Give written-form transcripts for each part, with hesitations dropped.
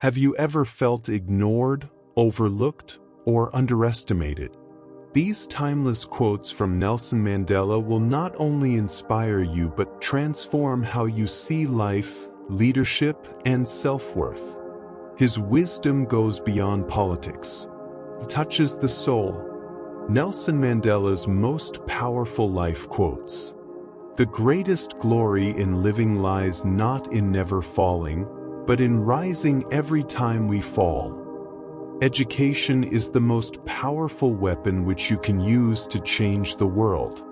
Have you ever felt ignored, overlooked, or underestimated? These timeless quotes from Nelson Mandela will not only inspire you but transform how you see life, leadership, and self-worth. His wisdom goes beyond politics. It touches the soul. Nelson Mandela's most powerful life quotes. The greatest glory in living lies not in never falling, but in rising every time we fall. Education is the most powerful weapon which you can use to change the world.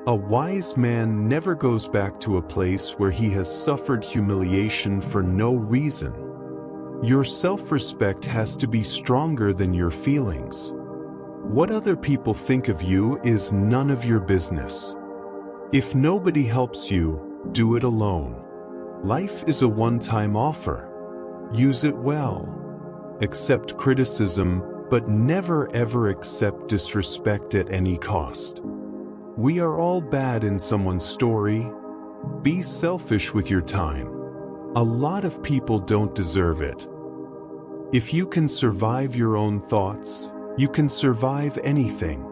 A wise man never goes back to a place where he has suffered humiliation for no reason. Your self-respect has to be stronger than your feelings. What other people think of you is none of your business. If nobody helps you, do it alone. Life is a one-time offer. Use it well. Accept criticism, but never ever accept disrespect at any cost. We are all bad in someone's story. Be selfish with your time. A lot of people don't deserve it. If you can survive your own thoughts, you can survive anything.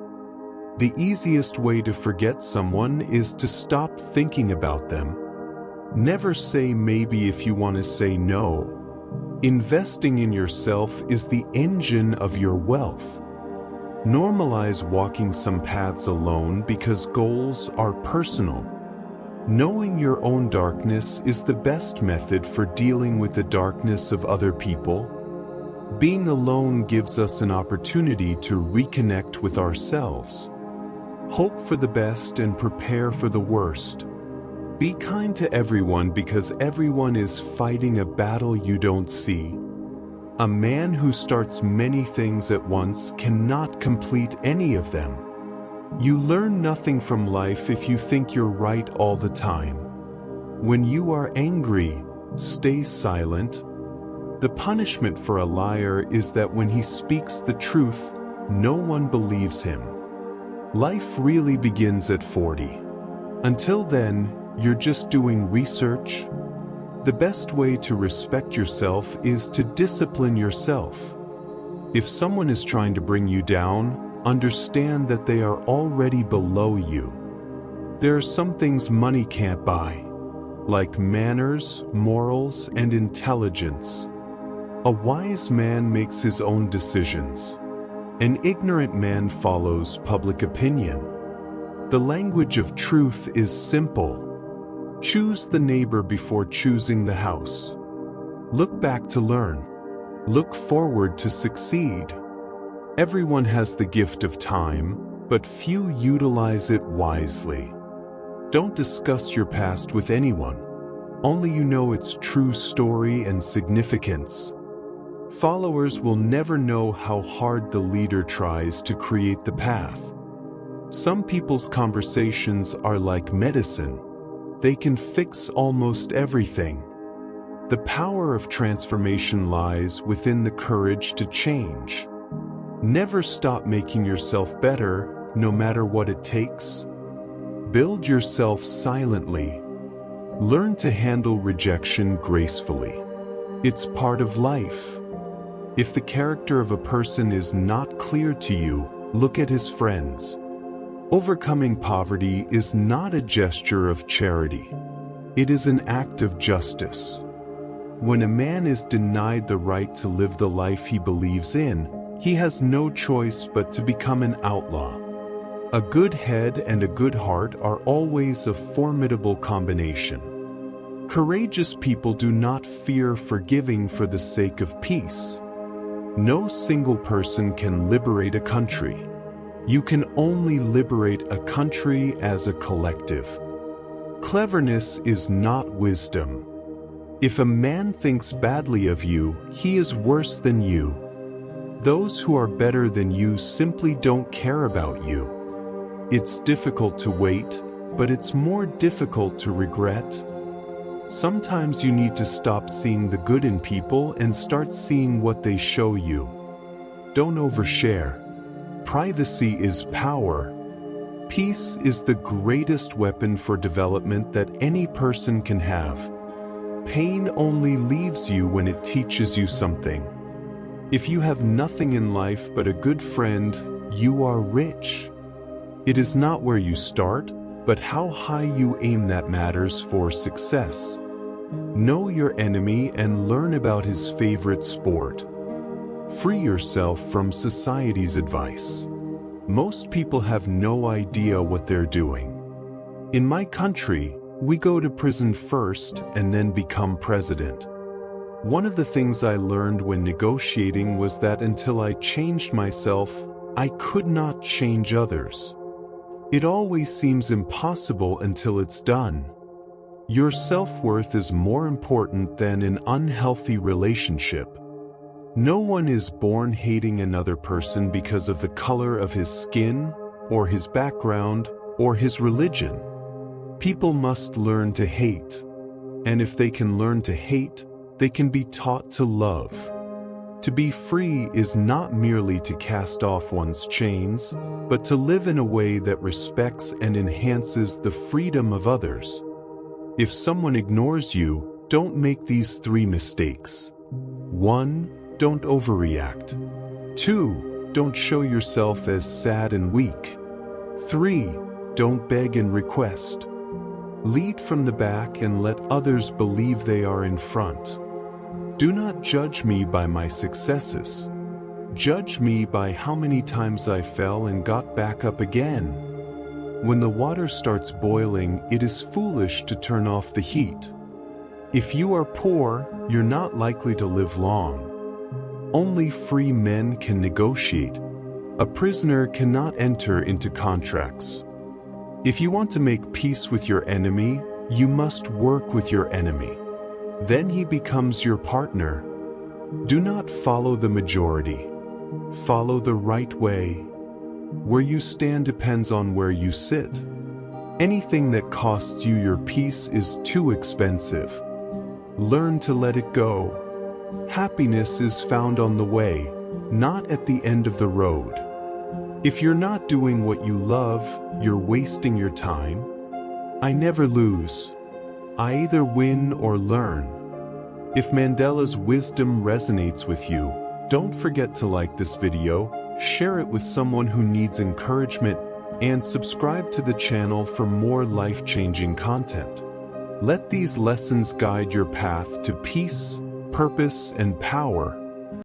The easiest way to forget someone is to stop thinking about them. Never say maybe if you want to say no. Investing in yourself is the engine of your wealth. Normalize walking some paths alone because goals are personal. Knowing your own darkness is the best method for dealing with the darkness of other people. Being alone gives us an opportunity to reconnect with ourselves. Hope for the best and prepare for the worst. Be kind to everyone because everyone is fighting a battle you don't see. A man who starts many things at once cannot complete any of them. You learn nothing from life if you think you're right all the time. When you are angry, stay silent. The punishment for a liar is that when he speaks the truth, no one believes him. Life really begins at 40. Until then, you're just doing research. The best way to respect yourself is to discipline yourself. If someone is trying to bring you down, understand that they are already below you. There are some things money can't buy, like manners, morals, and intelligence. A wise man makes his own decisions. An ignorant man follows public opinion. The language of truth is simple. Choose the neighbor before choosing the house. Look back to learn. Look forward to succeed. Everyone has the gift of time, but few utilize it wisely. Don't discuss your past with anyone. Only you know its true story and significance. Followers will never know how hard the leader tries to create the path. Some people's conversations are like medicine. They can fix almost everything. The power of transformation lies within the courage to change. Never stop making yourself better, no matter what it takes. Build yourself silently. Learn to handle rejection gracefully. It's part of life. If the character of a person is not clear to you, look at his friends. Overcoming poverty is not a gesture of charity. It is an act of justice. When a man is denied the right to live the life he believes in, he has no choice but to become an outlaw. A good head and a good heart are always a formidable combination. Courageous people do not fear forgiving for the sake of peace. No single person can liberate a country. You can only liberate a country as a collective. Cleverness is not wisdom. If a man thinks badly of you, he is worse than you. Those who are better than you simply don't care about you. It's difficult to wait, but it's more difficult to regret. Sometimes you need to stop seeing the good in people and start seeing what they show you. Don't overshare. Privacy is power. Peace is the greatest weapon for development that any person can have. Pain only leaves you when it teaches you something. If you have nothing in life but a good friend, you are rich. It is not where you start, but how high you aim that matters for success. Know your enemy and learn about his favorite sport. Free yourself from society's advice. Most people have no idea what they're doing. In my country, we go to prison first and then become president. One of the things I learned when negotiating was that until I changed myself, I could not change others. It always seems impossible until it's done. Your self-worth is more important than an unhealthy relationship. No one is born hating another person because of the color of his skin, or his background, or his religion. People must learn to hate. And if they can learn to hate, they can be taught to love. To be free is not merely to cast off one's chains, but to live in a way that respects and enhances the freedom of others. If someone ignores you, don't make these 3 mistakes. 1. Don't overreact. 2. Don't show yourself as sad and weak. 3. Don't beg and request. Lead from the back and let others believe they are in front. Do not judge me by my successes. Judge me by how many times I fell and got back up again. When the water starts boiling, it is foolish to turn off the heat. If you are poor, you're not likely to live long. Only free men can negotiate. A prisoner cannot enter into contracts. If you want to make peace with your enemy, you must work with your enemy. Then he becomes your partner. Do not follow the majority. Follow the right way. Where you stand depends on where you sit. Anything that costs you your peace is too expensive. Learn to let it go. Happiness is found on the way, not at the end of the road. If you're not doing what you love, you're wasting your time. I never lose. I either win or learn. If Mandela's wisdom resonates with you, don't forget to like this video, share it with someone who needs encouragement, and subscribe to the channel for more life-changing content. Let these lessons guide your path to peace, purpose, and power.